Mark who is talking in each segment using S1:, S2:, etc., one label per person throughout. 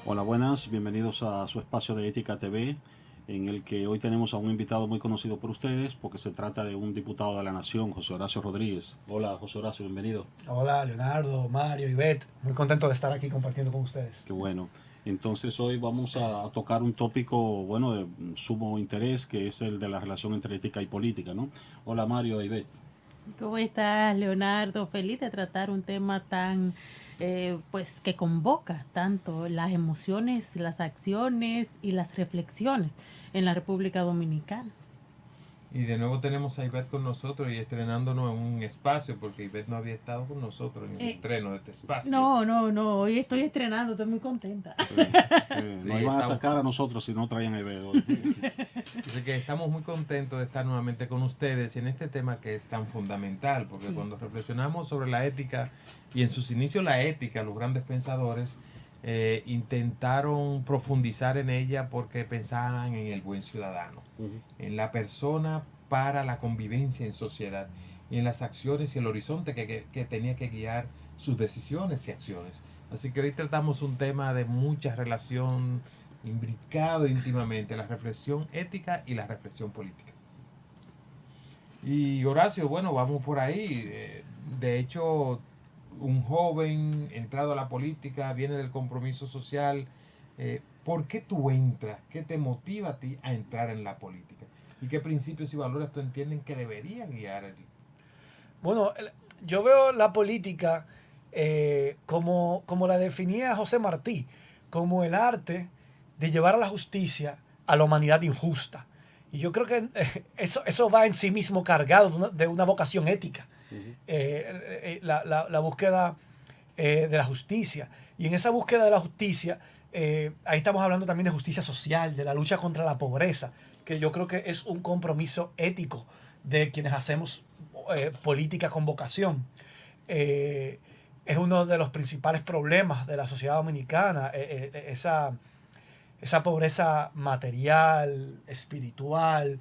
S1: Hola, buenas, bienvenidos a su espacio de Ética TV, en el que hoy tenemos a un invitado muy conocido por ustedes, porque se trata de un diputado de la Nación, José Horacio Rodríguez. Hola, José Horacio, bienvenido.
S2: Hola, Leonardo, Mario, Ivette. Muy contento de estar aquí compartiendo con ustedes.
S1: Qué bueno. Entonces hoy vamos a tocar un tópico, bueno, de sumo interés, que es el de la relación entre ética y política, ¿no? Hola, Mario e Ivette.
S3: ¿Cómo estás, Leonardo? Feliz de tratar un tema tan, pues, que convoca tanto las emociones, las acciones y las reflexiones en la República Dominicana.
S4: Y de nuevo tenemos a Ivette con nosotros y estrenándonos en un espacio, porque Ivette no había estado con nosotros en el
S3: Eh,
S4: estreno de este espacio.
S3: no, hoy estoy estrenando, estoy muy contenta.
S1: No
S4: Sí,
S1: iban a
S4: estamos,
S1: sacar a nosotros si no traían a Ivette hoy.
S4: así que estamos muy contentos de estar nuevamente con ustedes y en este tema que es tan fundamental, porque
S3: Sí.
S4: cuando reflexionamos sobre la ética y en sus inicios la ética, los grandes pensadores intentaron profundizar en ella porque pensaban en el buen ciudadano, en la persona para la convivencia en sociedad y en las acciones y el horizonte que tenía que guiar sus decisiones y acciones. Así que hoy tratamos un tema de mucha relación imbricado íntimamente, la reflexión ética y la reflexión política. Y Horacio, bueno, vamos por ahí. De hecho, un joven entrado a la política viene del compromiso social. ¿Por qué tú entras? ¿Qué te motiva a ti a entrar en la política? ¿Y qué principios y valores tú entiendes que deberían guiar
S2: Bueno, yo veo la política como la definía José Martí, como el arte de llevar a la justicia a la humanidad injusta. Y yo creo que eso va en sí mismo cargado de una vocación ética, la búsqueda de la justicia. Y en esa búsqueda de la justicia, ahí estamos hablando también de justicia social, de la lucha contra la pobreza, que yo creo que es un compromiso ético de quienes hacemos política con vocación. Es uno de los principales problemas de la sociedad dominicana, esa pobreza material, espiritual,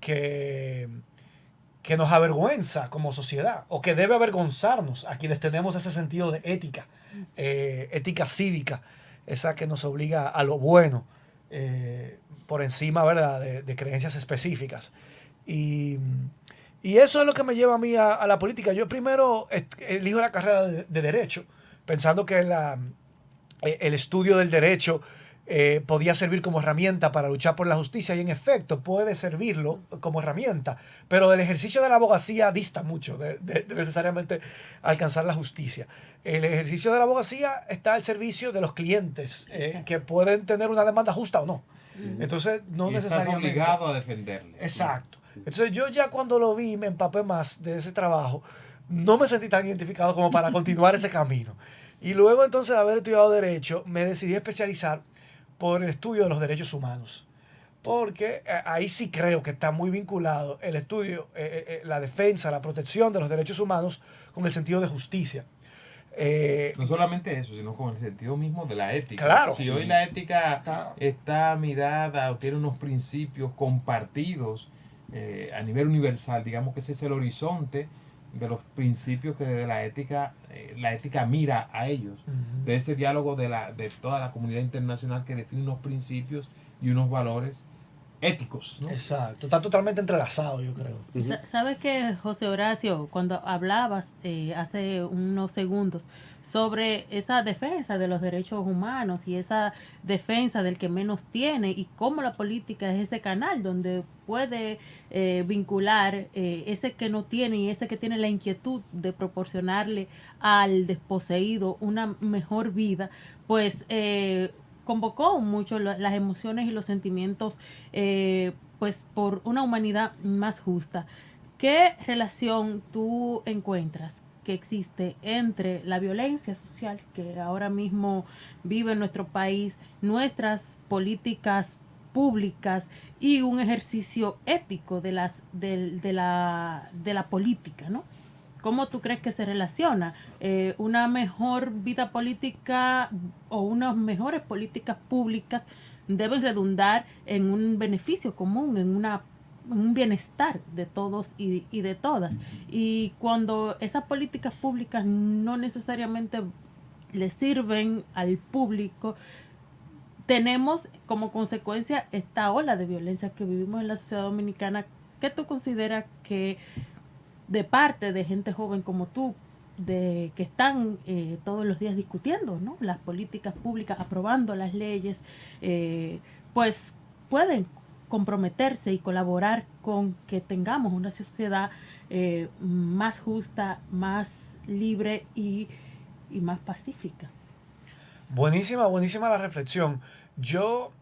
S2: que, que nos avergüenza como sociedad, o que debe avergonzarnos a quienes tenemos ese sentido de ética, ética cívica, esa que nos obliga a lo bueno, por encima, ¿verdad?, de creencias específicas. Y, y eso es lo que me lleva a mí a la política. Yo primero elijo la carrera de Derecho, pensando que el estudio del derecho podía servir como herramienta para luchar por la justicia, y en efecto puede servirlo como herramienta, pero el ejercicio de la abogacía dista mucho de necesariamente alcanzar la justicia. El ejercicio de la abogacía está al servicio de los clientes, que pueden tener una demanda justa o no. Entonces, no
S4: y estás
S2: necesariamente.
S4: obligado a defenderle?
S2: Exacto. Entonces, yo ya cuando lo vi, me empapé más de ese trabajo, no me sentí tan identificado como para continuar ese camino. Y luego entonces de haber estudiado Derecho, me decidí especializar por el estudio de los derechos humanos. Porque ahí sí creo que está muy vinculado el estudio, la defensa, la protección de los derechos humanos con el sentido de justicia.
S4: No solamente eso, sino con el sentido mismo de la ética.
S2: Claro.
S4: Si hoy la ética
S2: Está-
S4: está mirada o tiene unos principios compartidos a nivel universal, digamos que ese es el horizonte de los principios que de la ética mira a ellos, de ese diálogo de toda la comunidad internacional que define unos principios y unos valores éticos, ¿no?
S2: Exacto. Está totalmente entrelazado, yo creo.
S3: ¿Sabes qué, José Horacio? Cuando hablabas hace unos segundos sobre esa defensa de los derechos humanos y esa defensa del que menos tiene y cómo la política es ese canal donde puede vincular ese que no tiene y ese que tiene la inquietud de proporcionarle al desposeído una mejor vida, pues convocó mucho las emociones y los sentimientos pues por una humanidad más justa. ¿Qué relación tú encuentras que existe entre la violencia social que ahora mismo vive en nuestro país, nuestras políticas públicas y un ejercicio ético de la política, ¿no? ¿Cómo tú crees que se relaciona una mejor vida política o unas mejores políticas públicas deben redundar en un beneficio común, en un bienestar de todos y de todas? Y cuando esas políticas públicas no necesariamente le sirven al público, tenemos como consecuencia esta ola de violencia que vivimos en la sociedad dominicana. ¿Qué tú consideras que de parte de gente joven como tú, de que están todos los días discutiendo, ¿no?, las políticas públicas, aprobando las leyes, pues pueden comprometerse y colaborar con que tengamos una sociedad más justa, más libre y más pacífica?
S2: Buenísima la reflexión. Yo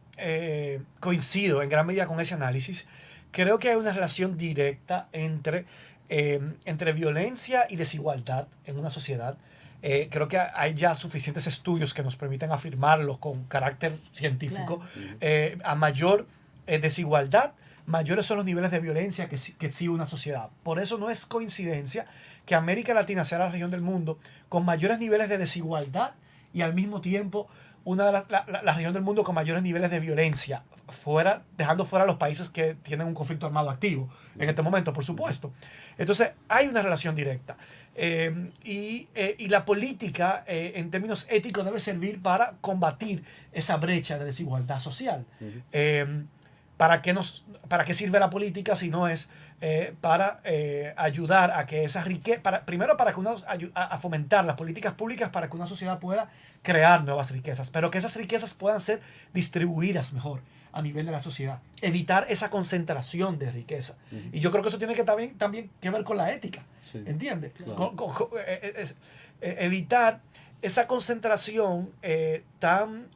S2: coincido en gran medida con ese análisis. Creo que hay una relación directa entre violencia y desigualdad en una sociedad. Creo que hay ya suficientes estudios que nos permiten afirmarlo con carácter científico.
S3: Claro.
S2: A mayor desigualdad, mayores son los niveles de violencia que exhibe una sociedad. Por eso no es coincidencia que América Latina sea la región del mundo con mayores niveles de desigualdad y al mismo tiempo una de la región del mundo con mayores niveles de violencia, dejando fuera los países que tienen un conflicto armado activo en este momento, por supuesto. Entonces, hay una relación directa. Y la política, en términos éticos, debe servir para combatir esa brecha de desigualdad social. ¿Para qué sirve la política si no es para ayudar a que esa riqueza, primero para que a fomentar las políticas públicas para que una sociedad pueda crear nuevas riquezas, pero que esas riquezas puedan ser distribuidas mejor a nivel de la sociedad, evitar esa concentración de riqueza. Y yo creo que eso tiene que también que ver con la ética, sí. ¿Entiendes? Claro. Evitar esa concentración tan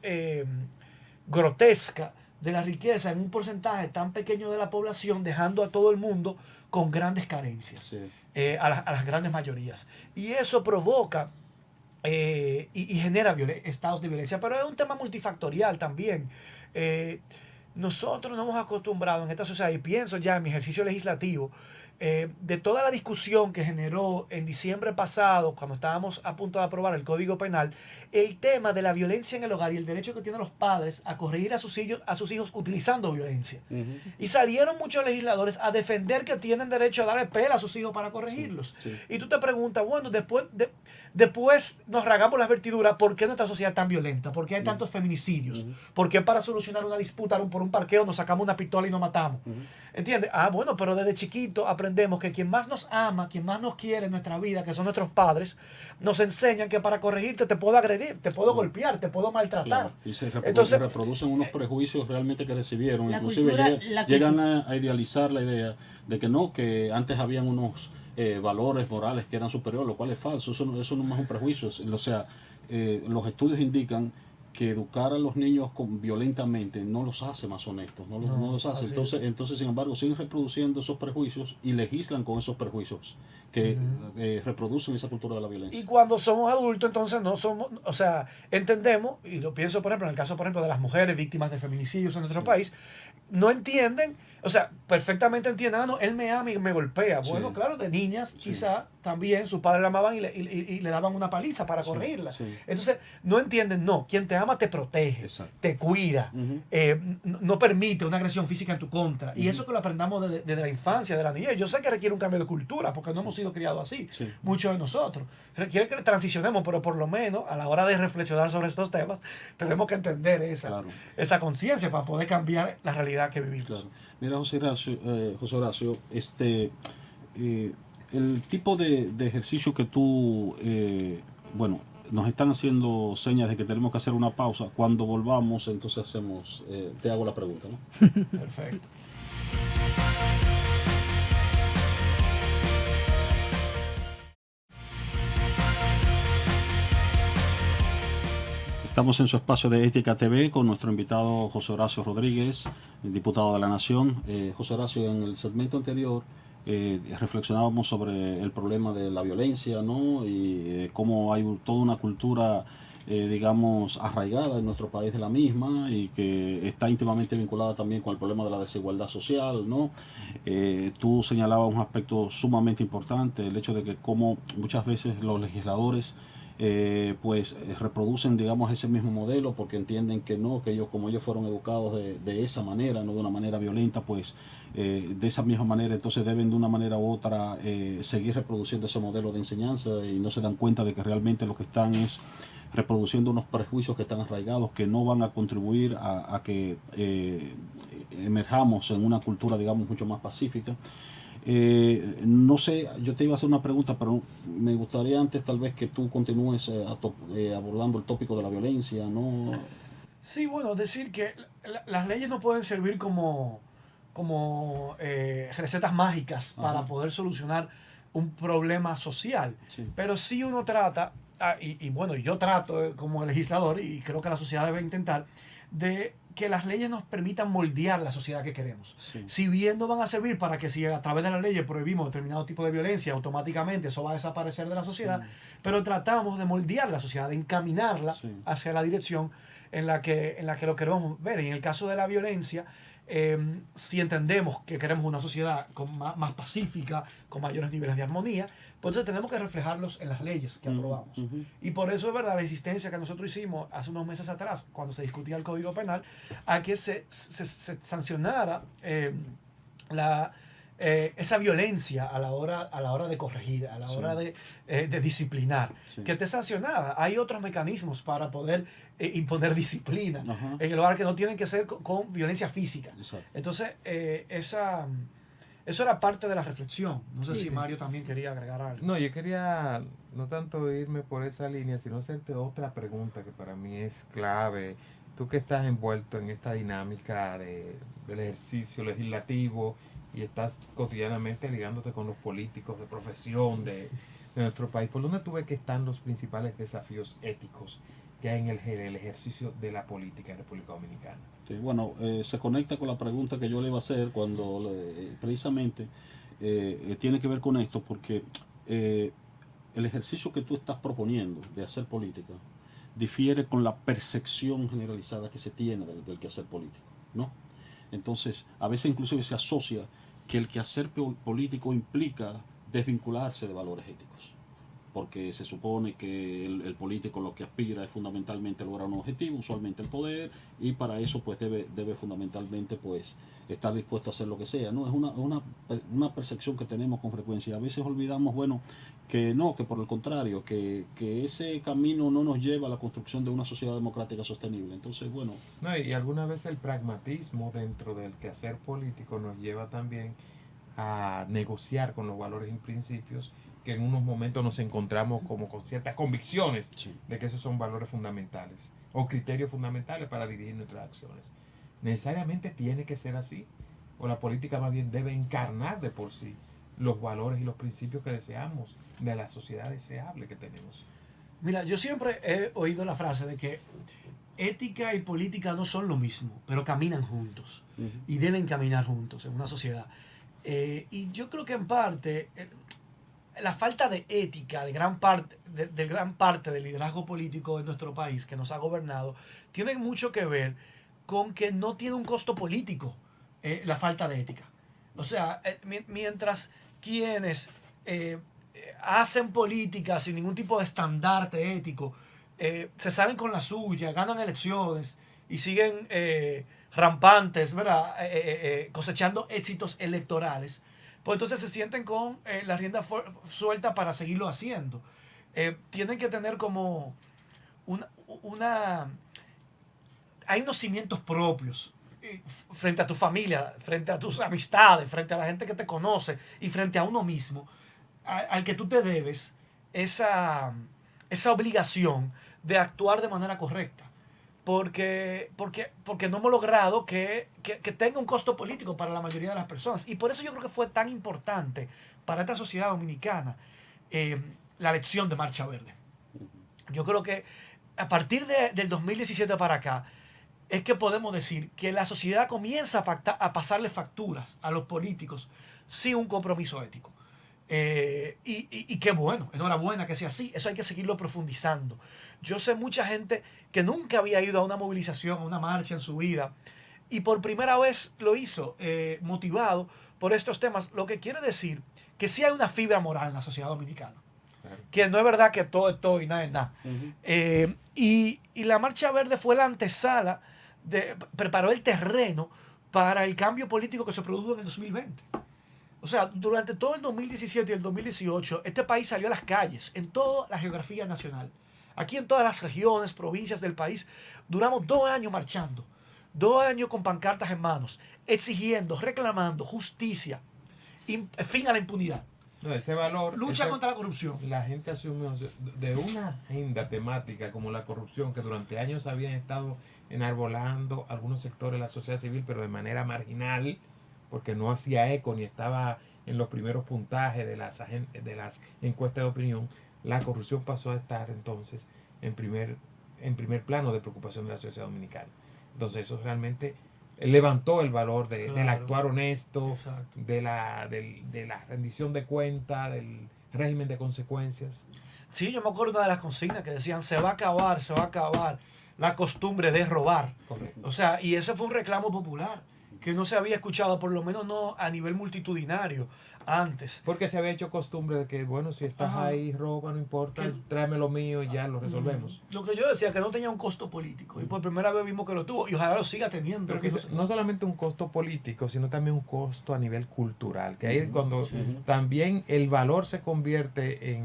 S2: grotesca de la riqueza en un porcentaje tan pequeño de la población, dejando a todo el mundo con grandes carencias, sí. A las grandes mayorías. Y eso provoca y genera estados de violencia, pero es un tema multifactorial también. Nosotros nos hemos acostumbrado en esta sociedad, y pienso ya en mi ejercicio legislativo, de toda la discusión que generó en diciembre pasado, cuando estábamos a punto de aprobar el Código Penal, el tema de la violencia en el hogar y el derecho que tienen los padres a corregir a sus hijos utilizando violencia. Y salieron muchos legisladores a defender que tienen derecho a darle pela a sus hijos para corregirlos. Sí. Y tú te preguntas, bueno, después nos rasgamos las vertiduras, ¿por qué nuestra sociedad es tan violenta? ¿Por qué hay tantos feminicidios? ¿Por qué para solucionar una disputa por un parqueo nos sacamos una pistola y nos matamos? ¿Entiendes? Bueno, pero desde chiquito aprendemos que quien más nos ama, quien más nos quiere en nuestra vida, que son nuestros padres, nos enseñan que para corregirte te puedo agredir, te puedo golpear, te puedo maltratar.
S1: Claro. Y se reproducen unos prejuicios realmente que recibieron. Inclusive llegan a idealizar la idea de que no, que antes habían unos valores morales que eran superiores, lo cual es falso. Eso no es más un prejuicio. O sea, los estudios indican que educar a los niños violentamente no los hace más honestos, no los hace. Entonces, sin embargo, siguen reproduciendo esos prejuicios y legislan con esos prejuicios que reproducen esa cultura de la violencia.
S2: Y cuando somos adultos, entonces no somos, o sea, entendemos, y lo pienso, por ejemplo, en el caso, por ejemplo, de las mujeres víctimas de feminicidios en nuestro país, no entienden, o sea, perfectamente entienden, no, él me ama y me golpea. Bueno, sí. Claro, de niñas quizá también sus padres la amaban y le daban una paliza para corregirla. Sí. Entonces, no entienden, no, quien te ama te protege, exacto, te cuida, no permite una agresión física en tu contra. Y eso que lo aprendamos desde la infancia, de la niñez. Yo sé que requiere un cambio de cultura, porque no hemos sido criados así, muchos de nosotros. Requiere que transicionemos, pero por lo menos a la hora de reflexionar sobre estos temas, tenemos que entender esa conciencia para poder cambiar la realidad que vivimos.
S1: Claro. Mira, José Horacio, el tipo de ejercicio que tú, nos están haciendo señas de que tenemos que hacer una pausa. Cuando volvamos, entonces te hago la pregunta, ¿no?
S2: Perfecto.
S1: Estamos en su espacio de Ética TV con nuestro invitado José Horacio Rodríguez, el diputado de la Nación. José Horacio, en el segmento anterior reflexionábamos sobre el problema de la violencia, ¿no? Y cómo hay toda una cultura, digamos, arraigada en nuestro país de la misma y que está íntimamente vinculada también con el problema de la desigualdad social, ¿no? Tú señalabas un aspecto sumamente importante, el hecho de que como muchas veces los legisladores reproducen, digamos, ese mismo modelo porque entienden que no, que ellos, como ellos fueron educados de esa manera, no de una manera violenta, pues de esa misma manera, entonces deben de una manera u otra seguir reproduciendo ese modelo de enseñanza y no se dan cuenta de que realmente lo que están es reproduciendo unos prejuicios que están arraigados, que no van a contribuir a que emerjamos en una cultura, digamos, mucho más pacífica. No sé, yo te iba a hacer una pregunta, pero me gustaría antes tal vez que tú continúes abordando el tópico de la violencia, ¿no?
S2: Sí, bueno, decir que las leyes no pueden servir como recetas mágicas para poder solucionar un problema social, sí. Pero sí uno trata, bueno, yo trato como legislador, y creo que la sociedad debe intentar, de que las leyes nos permitan moldear la sociedad que queremos. Sí. Si bien no van a servir para que si a través de las leyes prohibimos determinado tipo de violencia, automáticamente eso va a desaparecer de la sociedad, sí. Pero tratamos de moldear la sociedad, de encaminarla, sí, hacia la dirección en la que lo queremos ver. Y en el caso de la violencia, si entendemos que queremos una sociedad más pacífica, con mayores niveles de armonía, pues entonces tenemos que reflejarlos en las leyes que aprobamos. Y por eso es verdad la insistencia que nosotros hicimos hace unos meses atrás, cuando se discutía el Código Penal, a que se sancionara esa violencia a la hora de corregir, a la hora de disciplinar, sí, que esté sancionada. Hay otros mecanismos para poder imponer disciplina, en el lugar que no tienen que ser con violencia física. Exacto. Entonces, eso era parte de la reflexión. No sé, sí, si Mario también quería agregar algo.
S4: No, yo quería no tanto irme por esa línea, sino hacerte otra pregunta que para mí es clave. Tú que estás envuelto en esta dinámica del ejercicio legislativo y estás cotidianamente ligándote con los políticos de profesión de nuestro país, ¿por dónde tú ves que están los principales desafíos éticos que hay en el ejercicio de la política en República Dominicana?
S1: Sí, bueno, se conecta con la pregunta que yo le iba a hacer cuando precisamente tiene que ver con esto, porque el ejercicio que tú estás proponiendo de hacer política difiere con la percepción generalizada que se tiene del quehacer político, ¿no? Entonces, a veces inclusive se asocia que el quehacer político implica desvincularse de valores éticos, porque se supone que el político lo que aspira es fundamentalmente lograr un objetivo, usualmente el poder, y para eso pues debe fundamentalmente pues estar dispuesto a hacer lo que sea, ¿no? Es una percepción que tenemos con frecuencia. A veces olvidamos, bueno, que no, que por el contrario, que ese camino no nos lleva a la construcción de una sociedad democrática sostenible. Entonces, bueno.
S4: No, y alguna vez el pragmatismo dentro del quehacer político nos lleva también a negociar con los valores y principios que en unos momentos nos encontramos como con ciertas convicciones, sí, de que esos son valores fundamentales o criterios fundamentales para dirigir nuestras acciones. ¿Necesariamente tiene que ser así? ¿O la política más bien debe encarnar de por sí los valores y los principios que deseamos de la sociedad deseable que tenemos?
S2: Mira, yo siempre he oído la frase de que ética y política no son lo mismo, pero caminan juntos, y deben caminar juntos en una sociedad. Y yo creo que en parte la falta de ética de gran parte del liderazgo político de nuestro país que nos ha gobernado tiene mucho que ver con que no tiene un costo político la falta de ética. O sea, mientras quienes hacen política sin ningún tipo de estandarte ético se salen con la suya, ganan elecciones y siguen rampantes, ¿verdad? Cosechando éxitos electorales, pues entonces se sienten con la rienda suelta para seguirlo haciendo. Tienen que tener como hay unos cimientos propios frente a tu familia, frente a tus amistades, frente a la gente que te conoce y frente a uno mismo, al que tú te debes esa obligación de actuar de manera correcta. Porque no hemos logrado que tenga un costo político para la mayoría de las personas. Y por eso yo creo que fue tan importante para esta sociedad dominicana la elección de Marcha Verde. Yo creo que a partir del 2017 para acá es que podemos decir que la sociedad comienza a pasarle facturas a los políticos sin un compromiso ético. Y qué bueno, enhorabuena que sea así. Eso hay que seguirlo profundizando. Yo sé mucha gente que nunca había ido a una movilización, a una marcha en su vida, y por primera vez lo hizo motivado por estos temas, lo que quiere decir que sí hay una fibra moral en la sociedad dominicana. que no es verdad que todo es todo y nada es nada. Y la Marcha Verde fue la antesala, preparó el terreno para el cambio político que se produjo en el 2020. O sea, durante todo el 2017 y el 2018, este país salió a las calles, en toda la geografía nacional. Aquí en todas las regiones, provincias del país, duramos 2 años marchando. 2 años con pancartas en manos, exigiendo, reclamando justicia, fin a la impunidad.
S4: No, ese valor...
S2: Lucha contra la corrupción.
S4: La gente asumió de una agenda temática como la corrupción, que durante años habían estado enarbolando algunos sectores de la sociedad civil, pero de manera marginal, porque no hacía eco ni estaba en los primeros puntajes de las encuestas de opinión. La corrupción pasó a estar entonces en primer plano de preocupación de la sociedad dominicana. Entonces eso realmente levantó el valor del actuar honesto, de la rendición de cuentas, del régimen de consecuencias.
S2: Sí, yo me acuerdo de una de las consignas que decían se va a acabar la costumbre de robar.
S4: Correcto.
S2: O sea, y ese fue un reclamo popular que no se había escuchado, por lo menos no a nivel multitudinario antes.
S4: Porque se había hecho costumbre de que, bueno, si estás ahí, roba, no importa, tráeme lo mío y ya lo resolvemos.
S2: Lo que yo decía, que no tenía un costo político. Y por primera vez vimos que lo tuvo y ojalá lo siga teniendo.
S4: Pero que no solamente un costo político, sino también un costo a nivel cultural. Que ahí es cuando también el valor se convierte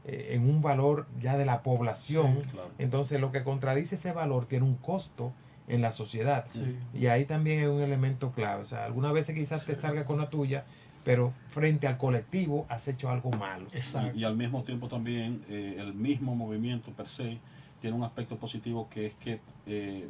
S4: en un valor ya de la población.
S1: Sí, claro.
S4: Entonces lo que contradice ese valor tiene un costo en la sociedad.
S2: Sí.
S4: Y ahí también es un elemento clave. O sea, algunas veces quizás te salga con la tuya, pero frente al colectivo has hecho algo malo.
S2: Exacto.
S1: Y al mismo tiempo también el mismo movimiento per se tiene un aspecto positivo, que es que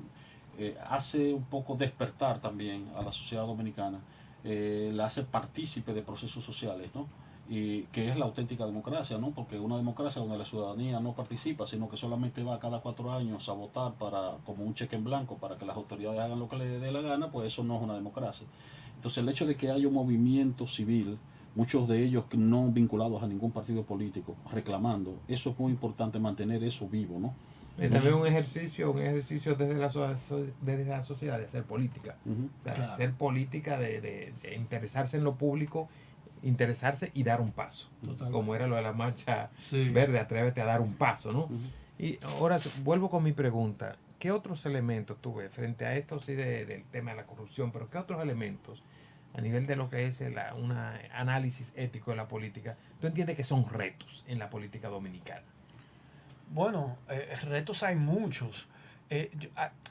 S1: hace un poco despertar también a la sociedad dominicana, la hace partícipe de procesos sociales, ¿no? Y que es la auténtica democracia, ¿no? Porque una democracia donde la ciudadanía no participa, sino que solamente va cada 4 años a votar como un cheque en blanco para que las autoridades hagan lo que les dé la gana, pues eso no es una democracia. Entonces el hecho de que haya un movimiento civil, muchos de ellos no vinculados a ningún partido político, reclamando, eso es muy importante, mantener eso vivo, ¿no?
S4: Es también un ejercicio desde la sociedad de hacer política. O sea,
S2: Claro.
S4: hacer política, de interesarse en lo público, interesarse y dar un paso.
S2: Totalmente.
S4: Como era lo de la marcha
S2: Sí.
S4: verde, atrévete a dar un paso, ¿no? Y ahora vuelvo con mi pregunta. ¿Qué otros elementos tú ves frente a esto, sí, del tema de la corrupción, pero qué otros elementos a nivel de lo que es un análisis ético de la política, tú entiendes que son retos en la política dominicana?
S2: Bueno, retos hay muchos.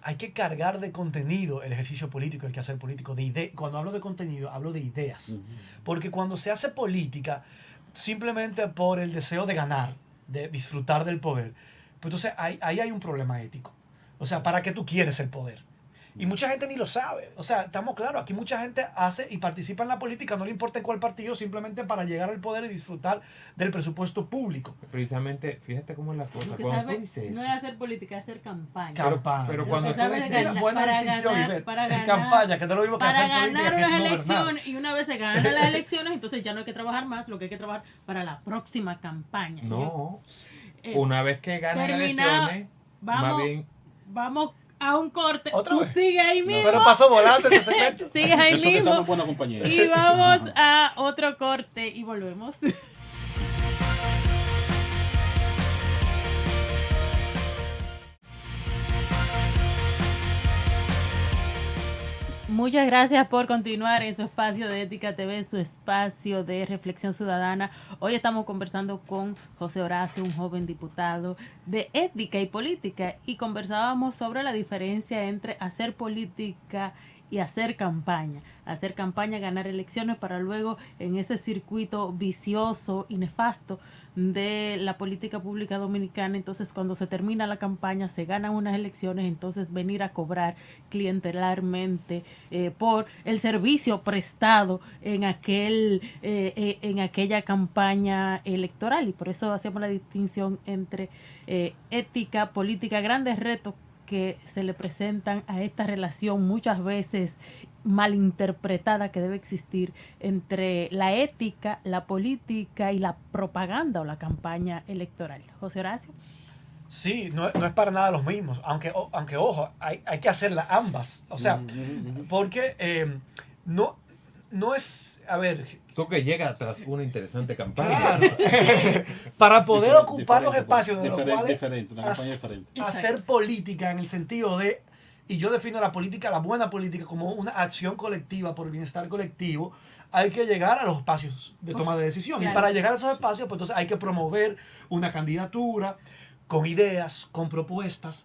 S2: Hay que cargar de contenido el ejercicio político, el quehacer político. Cuando hablo de contenido, hablo de ideas. Porque cuando se hace política simplemente por el deseo de ganar, de disfrutar del poder, pues entonces ahí hay un problema ético. O sea, ¿para qué tú quieres el poder? Y mucha gente ni lo sabe. O sea, estamos claros, aquí mucha gente hace y participa en la política, no le importa en cuál partido, simplemente para llegar al poder y disfrutar del presupuesto público.
S4: Precisamente, fíjate cómo es la cosa.
S3: Porque
S4: Cuando
S3: sabe,
S4: tú dices
S3: no
S4: eso,
S3: es hacer política, es hacer campaña.
S4: pero cuando tú
S3: sabe
S4: dices
S3: ganar,
S2: Mira, buena
S3: para
S2: distinción,
S3: ganar,
S2: Ivette.
S3: para ganar,
S2: Campaña, que no es lo mismo que
S3: para
S2: hacer
S3: ganar
S2: política, que
S3: unas
S2: es gobernar.
S3: elecciones, y una vez se ganan las elecciones, entonces ya no hay que trabajar más, lo que hay que trabajar para la próxima campaña.
S4: no,
S3: Yo,
S4: una vez que ganan las elecciones, más bien
S3: vamos a un corte.
S2: ¿Otra
S3: Tú
S2: vez?
S3: sigues ahí mismo.
S2: Pero pasó volante este segmento.
S3: Sigues ahí
S1: Eso que estamos
S3: mismo.
S1: en buena compañía.
S3: Y vamos a otro corte y volvemos. Muchas gracias por continuar en su espacio de Ética TV, su espacio de reflexión ciudadana. Hoy estamos conversando con José Horacio, un joven diputado de ética y política, y conversábamos sobre la diferencia entre hacer política y hacer campaña. Hacer campaña, ganar elecciones para luego en ese circuito vicioso y nefasto de la política pública dominicana, entonces cuando se termina la campaña, se ganan unas elecciones, entonces venir a cobrar clientelarmente por el servicio prestado en aquella campaña electoral. Y por eso hacemos la distinción entre ética, política, grandes retos que se le presentan a esta relación muchas veces malinterpretada que debe existir entre la ética, la política y la propaganda o la campaña electoral. José Horacio.
S2: Sí, no es para nada los mismos, aunque ojo, hay que hacerlas ambas. O sea, porque no no es, a ver...
S4: Tú que llega tras una interesante campaña.
S2: Claro. Para poder ocupar los espacios de los cuales
S1: una campaña diferente.
S2: hacer política en el sentido de, y yo defino la política, la buena política, como una acción colectiva por el bienestar colectivo, hay que llegar a los espacios de toma de decisión. Claro. Y para llegar a esos espacios, pues entonces hay que promover una candidatura con ideas, con propuestas,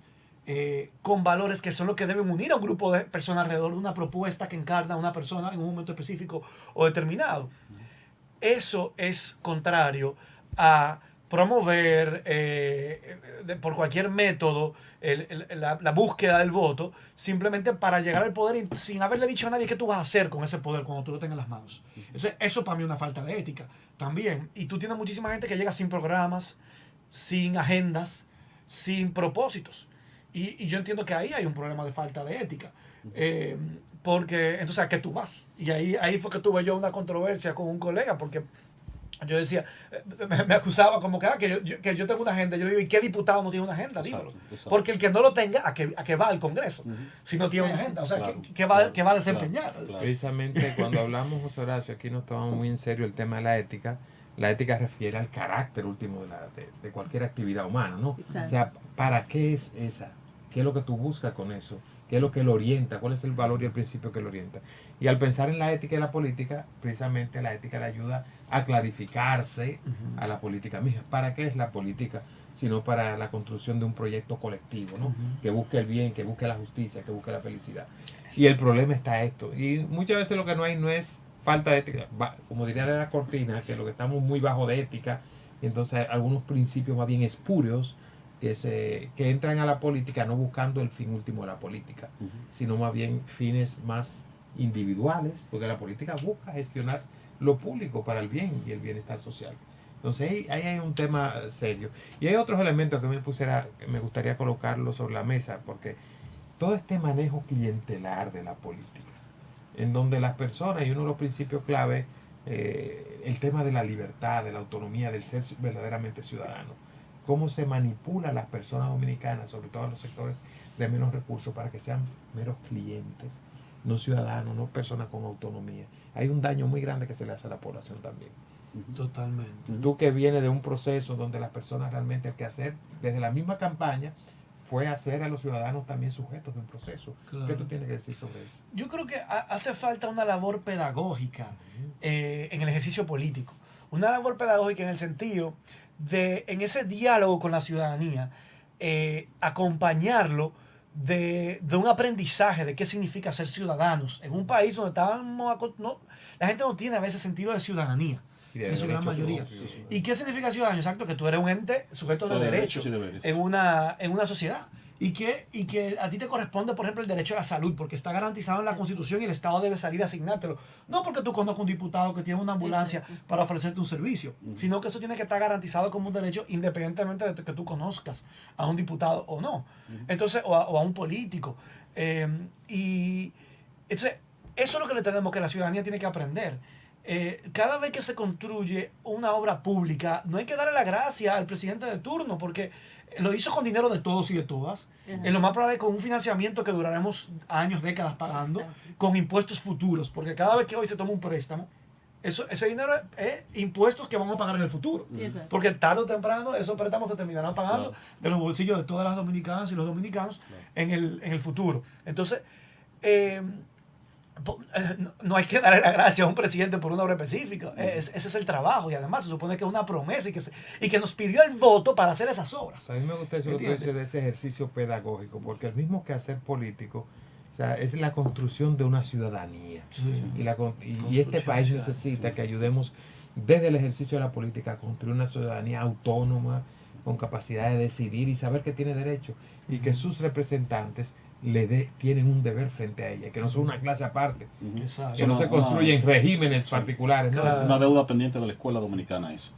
S2: con valores que son los que deben unir a un grupo de personas alrededor de una propuesta que encarna a una persona en un momento específico o determinado. Eso es contrario a promover por cualquier método la búsqueda del voto simplemente para llegar al poder sin haberle dicho a nadie qué tú vas a hacer con ese poder cuando tú lo tengas en las manos. Entonces, eso para mí es una falta de ética también. Y tú tienes muchísima gente que llega sin programas, sin agendas, sin propósitos. Y yo entiendo que ahí hay un problema de falta de ética. Porque, entonces, ¿a qué tú vas? Y ahí fue que tuve yo una controversia con un colega, porque yo decía, me acusaba como que yo tengo una agenda. Yo le digo, ¿y qué diputado no tiene una agenda? Dímelo. Exacto. Porque el que no lo tenga, ¿a qué va al Congreso? Si no tiene una agenda. O sea, claro. ¿qué va a desempeñar?
S4: Claro. Precisamente cuando hablamos, José Horacio, aquí nos tomamos muy en serio el tema de la ética. La ética refiere al carácter último de cualquier actividad humana, ¿no? Exacto. O sea, ¿para qué es esa? ¿Qué es lo que tú buscas con eso? ¿Qué es lo que lo orienta? ¿Cuál es el valor y el principio que lo orienta? Y al pensar en la ética y la política, precisamente la ética le ayuda a clarificarse a la política misma. ¿Para qué es la política? Sino para la construcción de un proyecto colectivo, ¿no? Que busque el bien, que busque la justicia, que busque la felicidad. Y el problema está esto. Y muchas veces lo que no hay no es falta de ética. Como diría la cortina, que lo que estamos muy bajo de ética, y entonces algunos principios más bien espurios que entran a la política no buscando el fin último de la política, sino más bien fines más individuales, porque la política busca gestionar lo público para el bien y el bienestar social. Entonces ahí hay un tema serio. Y hay otros elementos que me gustaría colocarlo sobre la mesa, porque todo este manejo clientelar de la política, en donde las personas, y uno de los principios clave, el tema de la libertad, de la autonomía, del ser verdaderamente ciudadano, cómo se manipula a las personas dominicanas, sobre todo en los sectores de menos recursos, para que sean meros clientes, no ciudadanos, no personas con autonomía. Hay un daño muy grande que se le hace a la población también.
S2: Totalmente.
S4: Tú que vienes de un proceso donde las personas realmente hay que hacer, desde la misma campaña, fue hacer a los ciudadanos también sujetos de un proceso. Claro. ¿Qué tú tienes que decir sobre eso?
S2: Yo creo que hace falta una labor pedagógica en el ejercicio político. Una labor pedagógica en el sentido de, en ese diálogo con la ciudadanía, acompañarlo de un aprendizaje de qué significa ser ciudadanos en un país donde la gente no tiene a veces sentido de ciudadanía, en su gran mayoría. ¿Y qué significa ciudadano? Exacto, que tú eres un ente sujeto de derechos en una sociedad. Y que a ti te corresponde, por ejemplo, el derecho a la salud, porque está garantizado en la Constitución y el Estado debe salir a asignártelo. No porque tú conozcas un diputado que tiene una ambulancia para ofrecerte un servicio, sino que eso tiene que estar garantizado como un derecho independientemente de que tú conozcas a un diputado o no. Entonces, o a un político. Y entonces, eso es lo que le tenemos, que la ciudadanía tiene que aprender. Cada vez que se construye una obra pública, no hay que darle la gracia al presidente de turno, porque lo hizo con dinero de todos y de todas. Es lo más probable, con un financiamiento que duraremos años, décadas pagando, con impuestos futuros, porque cada vez que hoy se toma un préstamo, ese dinero es impuestos que vamos a pagar en el futuro. Porque tarde o temprano esos préstamos se terminarán pagando de los bolsillos de todas las dominicanas y los dominicanos en el futuro. Entonces, no hay que darle la gracia a un presidente por una obra específica. Ese es el trabajo, y además se supone que es una promesa y que nos pidió el voto para hacer esas obras.
S4: A mí me gusta eso de ese ejercicio pedagógico, porque el mismo quehacer político, o sea, es la construcción de una ciudadanía. Y este país necesita que ayudemos desde el ejercicio de la política a construir una ciudadanía autónoma, con capacidad de decidir y saber que tiene derecho, y que sus representantes tienen un deber frente a ella, que no son una clase aparte, que no se construyen regímenes particulares.
S1: Es una deuda pendiente de la escuela dominicana eso,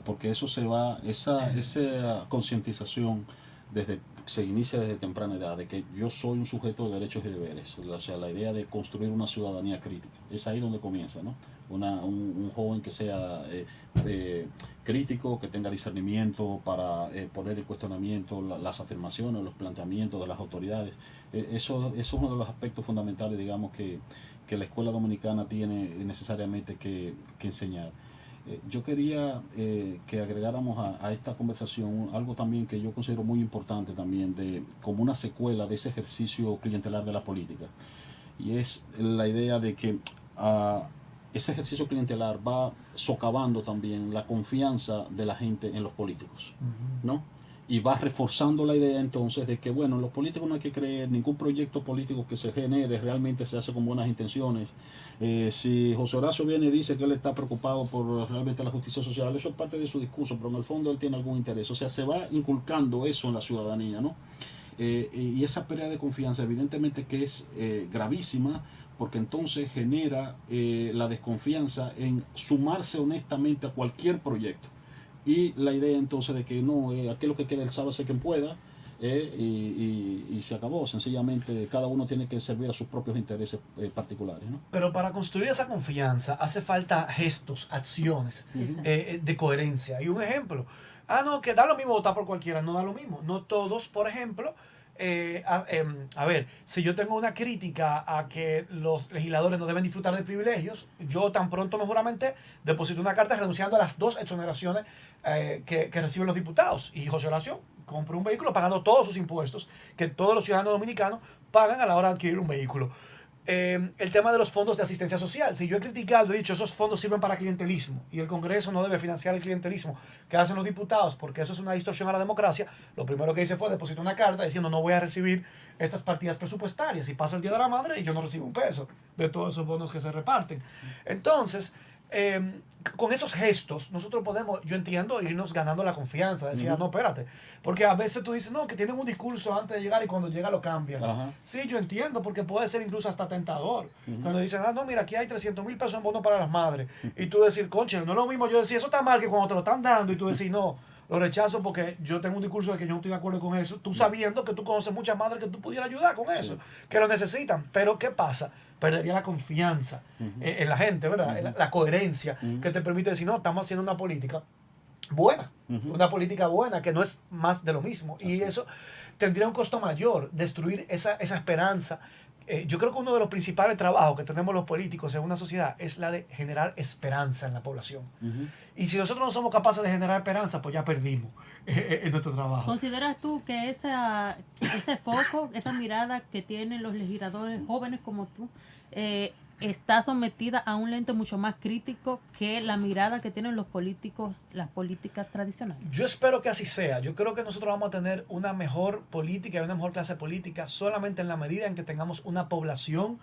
S1: porque eso se va, esa concientización desde se inicia desde temprana edad, de que yo soy un sujeto de derechos y deberes, o sea, la idea de construir una ciudadanía crítica, es ahí donde comienza, ¿no? Un joven que sea crítico, que tenga discernimiento para poner en cuestionamiento las afirmaciones, los planteamientos de las autoridades. Eso es uno de los aspectos fundamentales, digamos, que la escuela dominicana tiene necesariamente que enseñar. Yo quería que agregáramos a esta conversación algo también que yo considero muy importante también, como una secuela de ese ejercicio clientelar de la política, y es la idea de que ese ejercicio clientelar va socavando también la confianza de la gente en los políticos, ¿no? Y va reforzando la idea entonces de que, bueno, los políticos no hay que creer, ningún proyecto político que se genere realmente se hace con buenas intenciones. Si José Horacio viene y dice que él está preocupado por realmente la justicia social, eso es parte de su discurso, pero en el fondo él tiene algún interés. O sea, se va inculcando eso en la ciudadanía, ¿no? Y esa pérdida de confianza evidentemente que es gravísima, porque entonces genera la desconfianza en sumarse honestamente a cualquier proyecto. Y la idea entonces de que no, aquí lo que queda, el sálvese quien pueda, y se acabó. Sencillamente cada uno tiene que servir a sus propios intereses particulares, ¿no?
S2: Pero para construir esa confianza hace falta gestos, acciones de coherencia. Y un ejemplo, no, que da lo mismo votar por cualquiera, no da lo mismo. No todos, por ejemplo, a ver, si yo tengo una crítica a que los legisladores no deben disfrutar de privilegios, yo tan pronto me juramenté, deposito una carta renunciando a las 2 exoneraciones que reciben los diputados. Y José Horacio compró un vehículo pagando todos sus impuestos que todos los ciudadanos dominicanos pagan a la hora de adquirir un vehículo. El tema de los fondos de asistencia social. Si yo he criticado, he dicho, esos fondos sirven para clientelismo y el Congreso no debe financiar el clientelismo que hacen los diputados porque eso es una distorsión a la democracia, lo primero que hice fue depositar una carta diciendo no voy a recibir estas partidas presupuestarias y pasa el Día de la Madre y yo no recibo un peso de todos esos bonos que se reparten. Entonces, con esos gestos nosotros podemos, yo entiendo, irnos ganando la confianza, decir, no, espérate, porque a veces tú dices, no, que tienen un discurso antes de llegar y cuando llega lo cambian. Sí, yo entiendo, porque puede ser incluso hasta tentador. Cuando dicen, no, mira, aquí hay 300,000 pesos en bono para las madres, y tú decir, conche, no es lo mismo yo decir, eso está mal que cuando te lo están dando, y tú decir, no, lo rechazo porque yo tengo un discurso de que yo no estoy de acuerdo con eso, tú sabiendo que tú conoces muchas madres que tú pudieras ayudar con eso, que lo necesitan, pero ¿qué pasa? Perdería la confianza en la gente, ¿verdad? La coherencia que te permite decir, no, estamos haciendo una política buena, una política buena que no es más de lo mismo. Y eso tendría un costo mayor, destruir esa esperanza. Yo creo que uno de los principales trabajos que tenemos los políticos en una sociedad es la de generar esperanza en la población. Y si nosotros no somos capaces de generar esperanza, pues ya perdimos en nuestro trabajo.
S3: ¿Consideras tú que ese foco, esa mirada que tienen los legisladores jóvenes como tú, está sometida a un lente mucho más crítico que la mirada que tienen los políticos, las políticas tradicionales?
S2: Yo espero que así sea. Yo creo que nosotros vamos a tener una mejor política y una mejor clase política solamente en la medida en que tengamos una población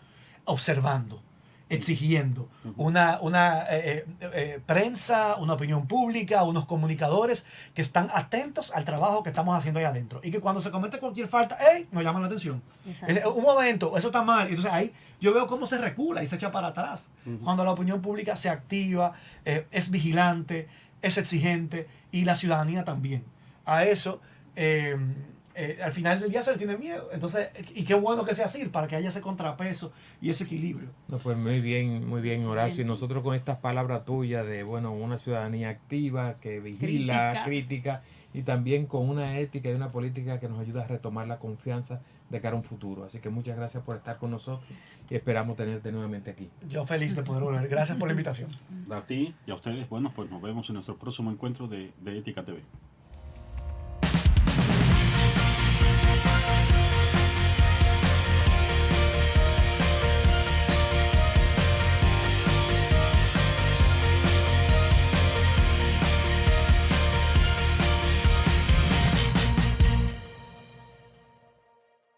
S2: observando, exigiendo, una prensa, una opinión pública, unos comunicadores que están atentos al trabajo que estamos haciendo ahí adentro. Y que cuando se comete cualquier falta, nos llaman la atención. Un momento, eso está mal. Entonces ahí yo veo cómo se recula y se echa para atrás. Cuando la opinión pública se activa, es vigilante, es exigente y la ciudadanía también. A eso, al final del día se le tiene miedo. Entonces, y qué bueno que sea así, para que haya ese contrapeso y ese equilibrio.
S4: No, pues muy bien, Horacio. Y nosotros con estas palabras tuyas de, bueno, una ciudadanía activa, que vigila, crítica, y también con una ética y una política que nos ayuda a retomar la confianza de cara a un futuro. Así que muchas gracias por estar con nosotros y esperamos tenerte nuevamente aquí.
S2: Yo feliz de poder volver. Gracias por la invitación.
S1: A ti y a ustedes, bueno, pues nos vemos en nuestro próximo encuentro de Ética TV.